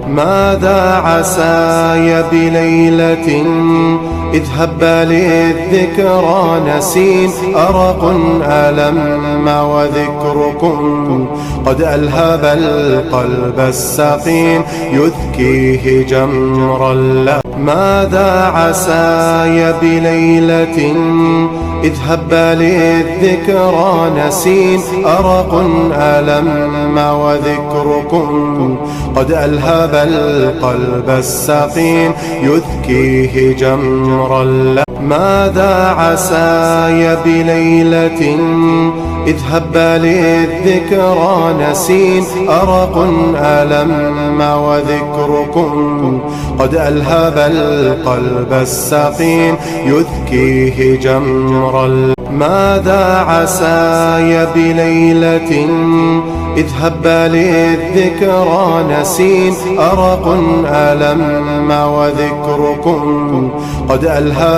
ماذا عساي بليلة إذ هب للذكرى نسيم، أرق ألم وذكركم قد ألهب القلب السقيم، يذكيه جمر اللهب. ماذا عساي بليلة إذ هب للذكرى نسيم، أرق ألم وذكركم قد ألهب القلب السقيم، يذكيه جمر اللهب. ماذا عساي بليلة إذ هب للذكرى نسيم، أرق ألم وذكركم قد ألهب القلب السقيم، يذكيه جمر اللهب. ماذا عساي بليلة إذ هب للذكرى نسيم، أرق ألم وذكركم قد ألهب